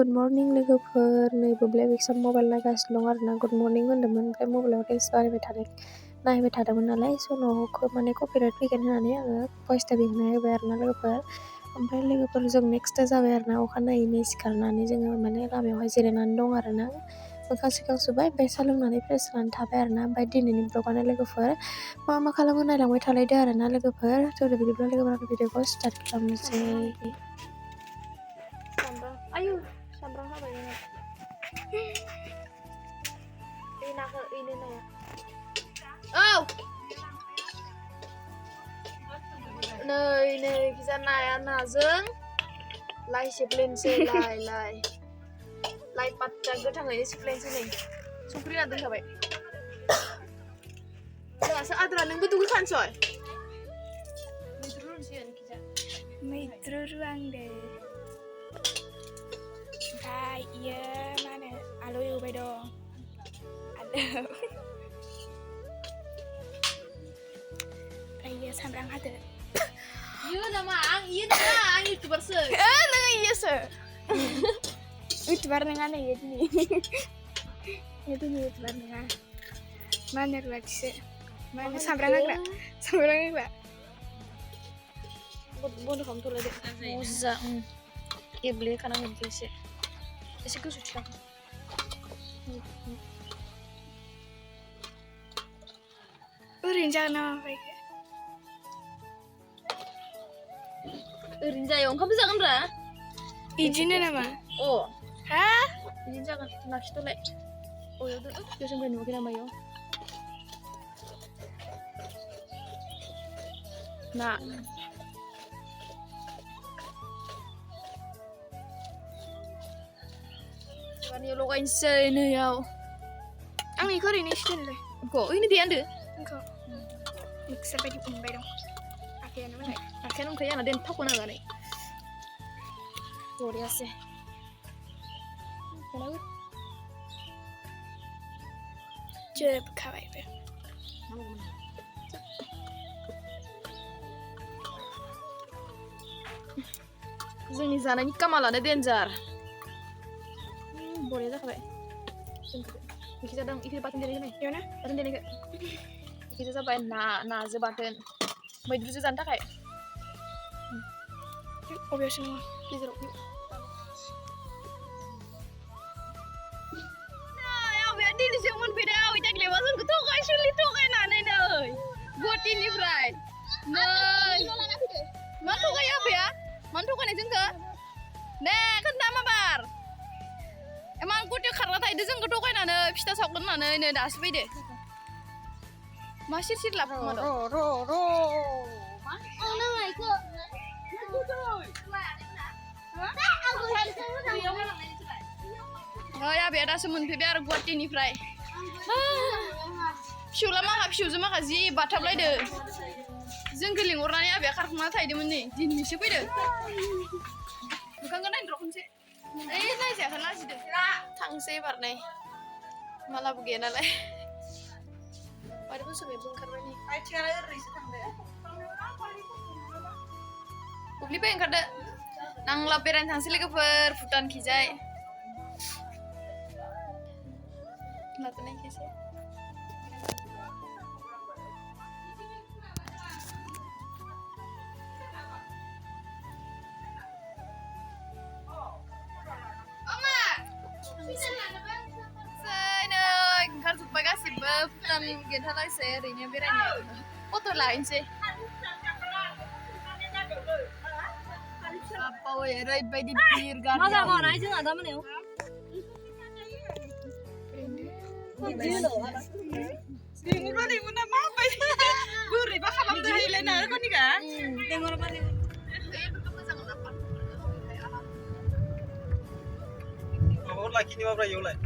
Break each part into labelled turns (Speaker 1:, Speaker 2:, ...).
Speaker 1: Good morning लोगोफोर नै बुब्लिया बिक्सम mobile नायगासिनो दं आरोना गुड मर्निं होन्दोंमोन ओमफ्राय मबाइलाव रिल्स नायबाय थादोंमोन नालाय स' न'आव माने कपिराइट फैगोन होननानै आङो भइस टाइपिं होना होबाय आरोना लोगोफोर ओमफ्राय लोगोफोर जों नेक्स्ट डे जाबाय आरोना अखानायैनो सिखारनानै जोङो माने लामायावहाय जिरायनानै दं आरोना मोखां सोखां सुबाय ओमफ्राय साहा लोंनानै फ्रेस जानानै थाबाय आरोना ओमफ्राय दिनैनि ब्लगानो लोगोफोर मा खालामो नायलांबाय थालायदो आरोना लोगोफोर थ' बिदिब्ला लोगोफोर आं भिडिअखौ स्टार्ट खालामनोसै सामब्राम हाबाय नोङो नाखौ ओइनो नाया औ नै खिजा नाया नाजों लाइ सिप्लेनोसै लाइ पात्ता गोथाङैनो सिप्लेनोसै नै संख्रि होना दोनखाबाय जोंहासो आद्रा नोंबो दुगैखानोसै मैद्रु रुनोसै खिजा
Speaker 2: मैद्रु रुहांदो ओमफ्राय इयो मा होनो आलु एवबाय दं आलु ओमफ्राय इयो सामब्राम हादो
Speaker 1: इयो नामा आं इउटुबारसो
Speaker 2: नोङो इयोसो इउटुबार नङा नै इयो दिनै इउटुबार नङा मा होनो रुवाथिसो मा होनो सामब्राम होग्रा
Speaker 1: बन्द' खालामथ'लायदो मोजां गेब्लेखानांगोन एसे गोसो थिखां
Speaker 2: ओरैनो जागोन नामा ओमफ्राय
Speaker 1: ओरैनो जायो ओंखामबो जागोन रा
Speaker 2: बिदिनो नामा हा
Speaker 1: बिदिनो जागोन लाखिथ'लाय अयाव दोन जोंबो नुवाखै नामा इयाव ना माने लगायनोसै नैयाव
Speaker 2: आं बेखौ ओरैनो एसे दोनलै
Speaker 1: ओइनो दे आंदो
Speaker 2: आंखौ मिक्सार बायदि उनबाय दं आखायानो मालाय
Speaker 1: आखायानो दंखायो आंना देन थावखौ नागानै बरियासे
Speaker 2: जोबखाबायबो
Speaker 1: जोंनि जानायनि कामालानो देन्जार बरिया जाखाबाय इखि जादों इखि बाथोन देनायखौ नाय
Speaker 2: इयावना
Speaker 1: बाथोन देनायखौ इखि जाबाय नाजो बाथोन मैद्रुजो जानो थाखाय
Speaker 2: अबेयावसो नङा
Speaker 1: गेजेराव दिनैसो मोनफैदों आबै दाग्लेबा जोंखौ थगायनानै नै गुवाहाटीनिफ्राय नै मा थगायो आबैया मानो थगायनाय जोंखौ दे खोन्था माबार एमान गुवाहाटीयाव खारना थाहैदो जोंखौ थगायनानै फिथा सावगोन होननानै नै दासो फैदो मा सिर लाबोखोमा नै आबैया दासो मोनफैबाय आरो गुवाहाटीनिफ्राय फिसौजो माखा जि बाथाबलायदो जोंखौ लिंहरनानै आबैया खारखांना थाहैदोंमोन नै दिनैसो फैदो मोखांखौ नायनो र' खनसे ओइ नायजायाखै लाजिदो थांसै बारनाय मालाबो गैया नालाय बारि बोसोरनिबो ओंखारबाय नै आथिङानो ओरैसो थांदो बुब्लिबाय ओंखारदो नांला बेरायनो थांसै लोगोफोर भुटान खिजाय लादोनाय खेसे ओंखारजोब्बाय गासिबो भुटान गेटहालागै ओरैनो बेरायनो फट' लाहैनोसै ओरैबायदि भिर गारि मा जाबावनाय जोंहा दा मोनायाव लिंहरना माबायदि बोरैबा खालामदो हैलायना खनिका लिंहरबा माबाफोर लाखिनो माब्रा इयावलाय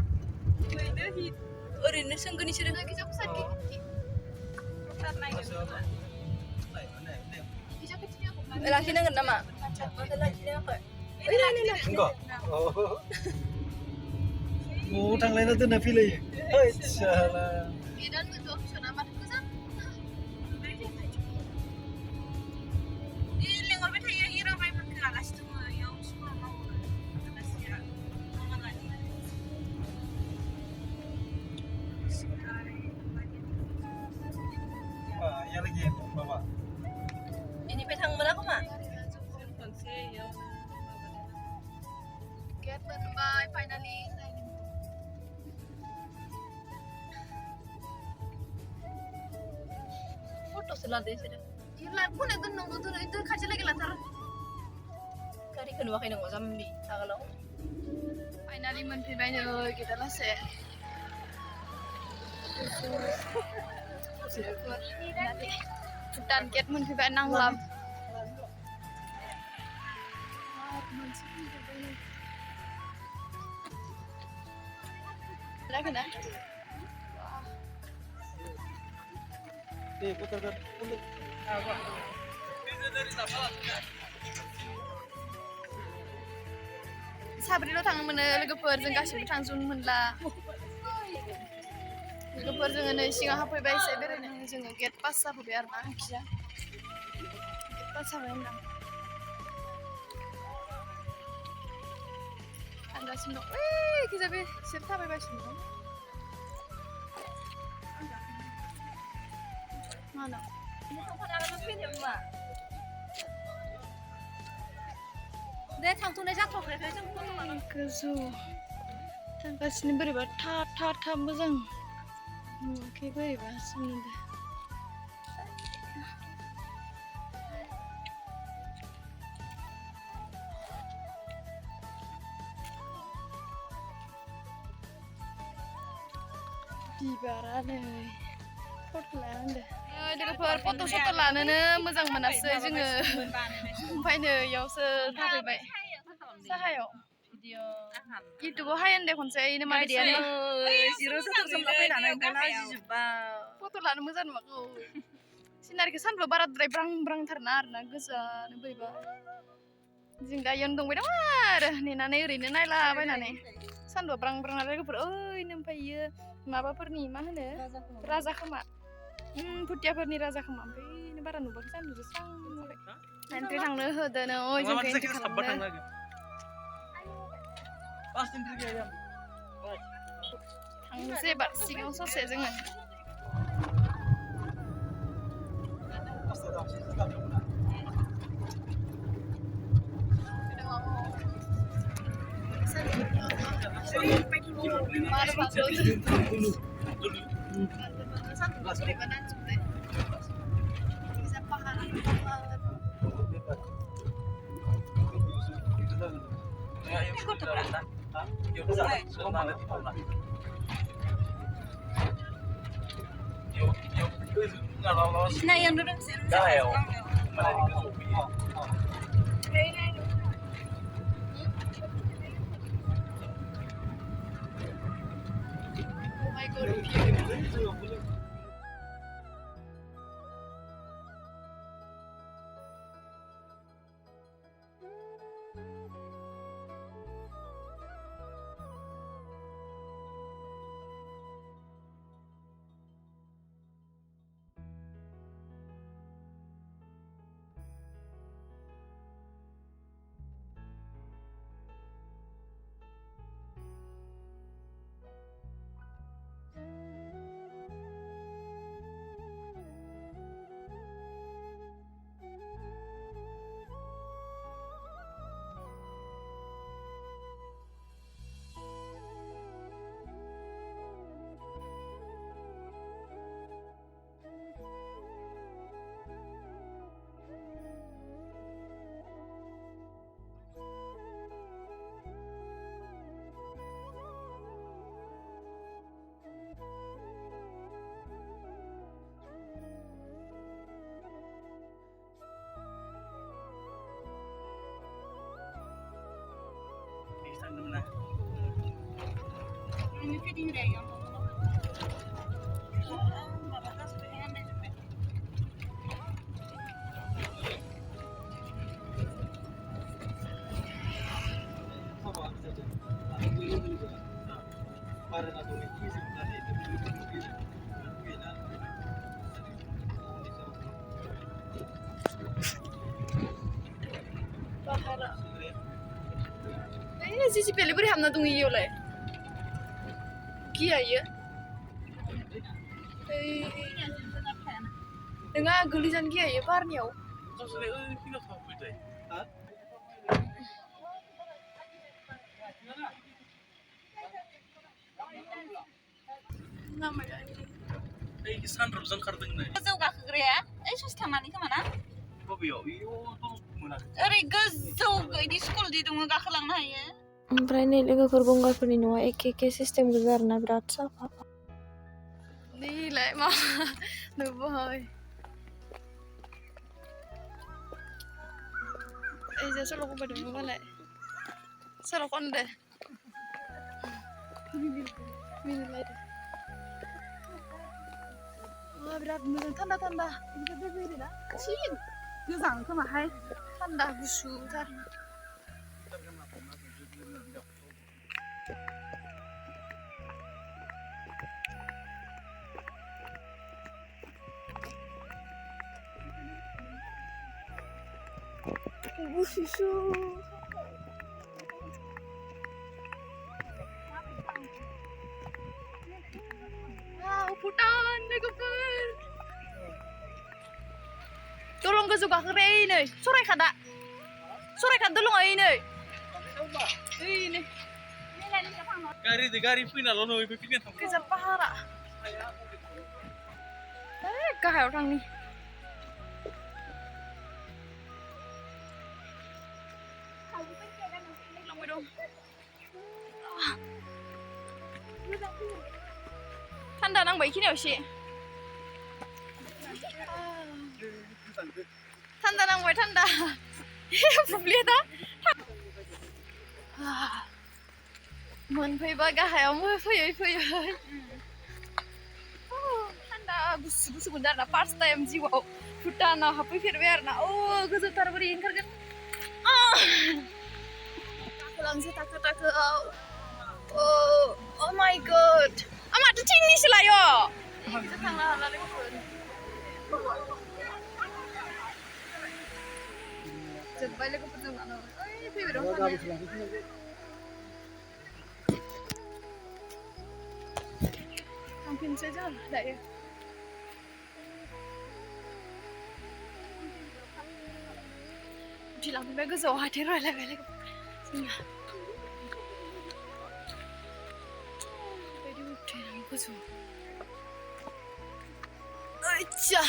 Speaker 1: ओरैनो सोंगोन इसोरो लाखिनांगोन नामा न'आव थांलायना दोनना फैलायो लिंहरबाय थायो हिराबायफोरखौ आलासि दङ इयाव स्कुलाव मावो आलासिया
Speaker 3: Sulatnya sudah.
Speaker 2: Gila, aku nek nunggu tuh itu kaca lagi lantar.
Speaker 3: Kari kedua kayak nggak sambil kalau.
Speaker 2: Finally मोनफैबाय नै kita लासे. Hutan Gate मोनफैबाय नांलाम. Lagi na?
Speaker 4: putar.
Speaker 2: साब्रैल' थांनो मोनो लोगोफोरजों गासिबो थांजोबनो मोनला लोगोफोरजों नै सिगां हाबफैबाय एसे बेरायनो जोङो गेट पास जाफैबाय आरो ना आखिया गेट पास जाबाय होनदां थांगासिनो दं ओइ खिजाबे एसे थाबायगासिनो दं mana
Speaker 3: Deh, 상투네 작곡해. 그래서
Speaker 2: गोजौ थांगासिनो बोरैबा था मोजां नुवाखै बोरैबा सोमोन्दो बिबारानो फट' लानांदो लोगोफोर फट' सट' लानोनो मोजां मोनासै जोङो ओमफ्राय नै इयावसो थाफैबाय साहायाव इउटुबाव हाय होनदे खनसे इनो मा
Speaker 3: Mediano, zero satu sama fainan ang kala jubba.
Speaker 2: फट' लानो मोजां नुवाखै सिनारिखौ सानफ्राव बाराद्राय ब्रां थारना आरोना गोजानो बोरैबा जों दा इयावनो दंबाय दं आरो नेनानै ओरैनो नायलाबायनानै सानदुआ ब्रां नालाय लोगोफोर ओइनो ओमफ्राय इयो माबाफोरनि मा होनो राजा खोमा भुटियाफोरनि राजा खोमा ओमफ्राय इनो बारा नुबाखै सानदुजों स्रां नुवाखै एन्ट्रि थांनो होदोनो ओइ जोंखौ एन्ट्रि खालामनो थांनोसै एबार सिगाङाव ससे जोङो
Speaker 3: Nah, yang duduk sini.
Speaker 2: Oh my god, beautiful.
Speaker 3: Ini video deh yang
Speaker 2: Ini sisi pilih beri hamna tungi yolai. Kia ya. Dengan gulisan kia ya parniau. Namanya ini.
Speaker 4: सानद्रोबजों ओंखारदोंनो
Speaker 3: गोजौ गाखोग्राया ओइ ससे थांनानै खोमा ना
Speaker 4: बबेयाव इयावथ' मोनाखै
Speaker 3: ओरै गोजौ इदि स्कुलदि दङ गाखोलांनो हायो
Speaker 1: ओमफ्राय नै लोगोफोर गंगारफोरनि न'आ एखे सिस्टेम गोजा आरोना बिराद साफा
Speaker 2: नैलाय मा नुबाय ओइजा सल' खनबाय दङ मालाय सल' खनदो मिनिलायदो बिराद मोजां थान्दा थान्दा बिनिफ्राय दै फैयोना थिन गोजां खोमाहाय थान्दा गुसुथार गुसुसु भुटान लोगोफोर दलं गोजौ गाखोग्राया ओइ नै सरायघाट दलङा ओइ नै
Speaker 4: गारि फैनाल' नै बे फैनो थांबाय
Speaker 2: गोजा पाहारा गाहायाव थांनि लांबाय दं थान्दा नांबाय खिनियाव एसे थान्दा नांबाय थान्दा बुब्लिया दा मोनफैबा गाहायाव फैयै थान्दा गुसु मोनदों आरोना फार्स्ट टाइम जिउआव भुटानाव हाबफैफेरबाय आरोना गोजौथार बोरै ओंखारगोन गाखोलांसै थाखोआव Oh my god माथो थिंनिसो लायो थांनो हाला लोगोफोर जोब्बाय लोगोफोरजों लानो फैबाय दं थांफिनसै जों दायो उथिलांफिनबाय गोजौआव हाथाय रायलायबाय लोगोफोर जोंना गोजौ आइचा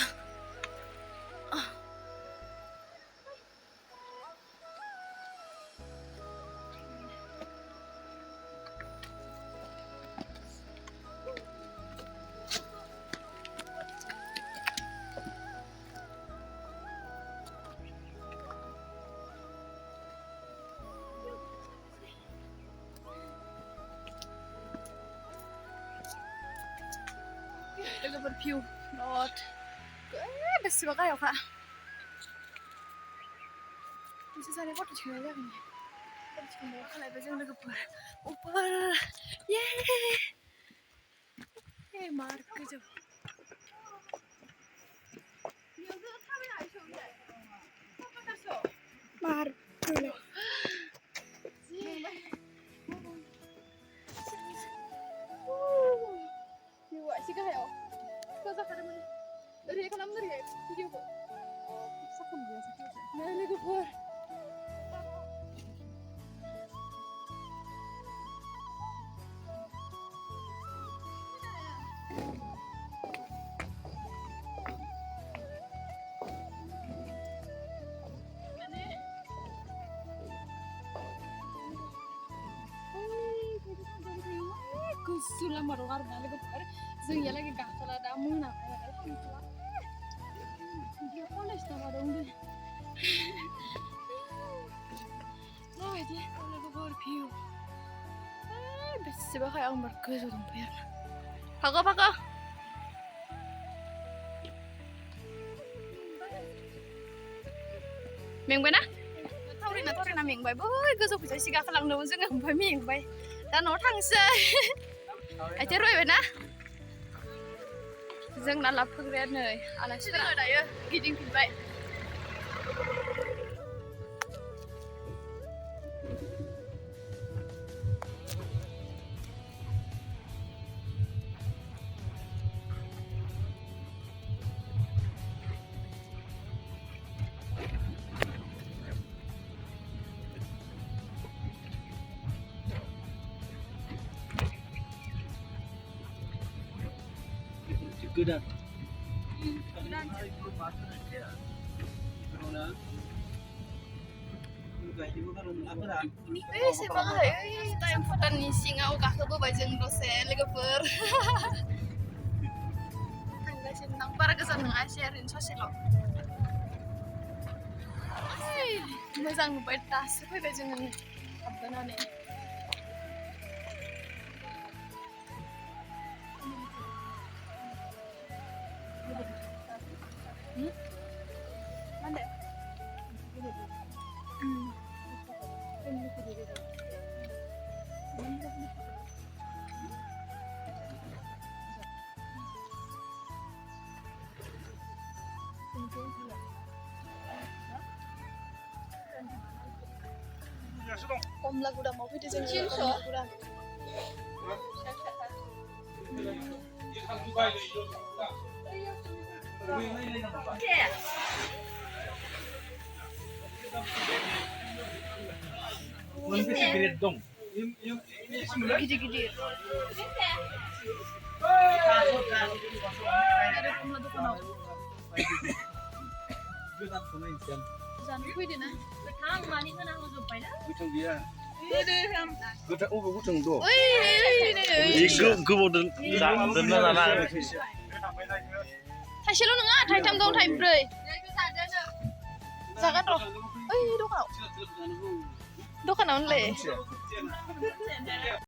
Speaker 2: लोगोफोर भिउ नट बेसेबा गाहायावखा मोनसे जानाय फट' थिखांनाय जागोन फट' थिखांनायाव खालायबाय जों लोगोफोर उपर ये मार गोजौ मार गोजौ एसे गाहायाव जाखादोंमोन ओरै खालाम ओरैहाय भिडिअखौ नै लोगोफोर गुसु लामा दं आरोना लोगोफोर जोंनियालागै गाखोला दा मोनाबाय नालाय थांथ'ला बिदियाव कलेज लामा दं दे माबायदि लोगोफोर भिउ बेसेबा हाया आं बार गोजौ दंफायो आरोना फाखो मेंबायना थावरिना मेंबाय बै गोजौ फैसा एसे गाखोलांदोंमोन जोङो ओमफ्राय मेंबाय दा न'आव थांसै आथिं रुबायना जोंना लाबोग्राया नै आलासिफोरा दायो गिदिंफिनबाय
Speaker 4: गोदान
Speaker 2: Semangat time Votanनि सिङाव गाखोबोबाय जों दसे लोगोफोर थांगासिनो दं बारा गोजान नङा एसे ओरैनो ससेल' मोजां नुबाय दासो फैबाय जोङो हाबबोनानै कमलागुदामाव फैदो जोङो कमलागुदाम गिदिर ada kemla dukanaव जानो फैदो ना
Speaker 3: गोथां मानि होनांगौ जोब्बायना
Speaker 4: गोथां गैया
Speaker 3: गोथां
Speaker 4: अबे गोथां दं
Speaker 2: ओइ
Speaker 4: गोबाव दोनना जाना
Speaker 2: थाइसेल' नङा थाइथाम दं थाइब्रै जागोन र' ओइ दखानावनो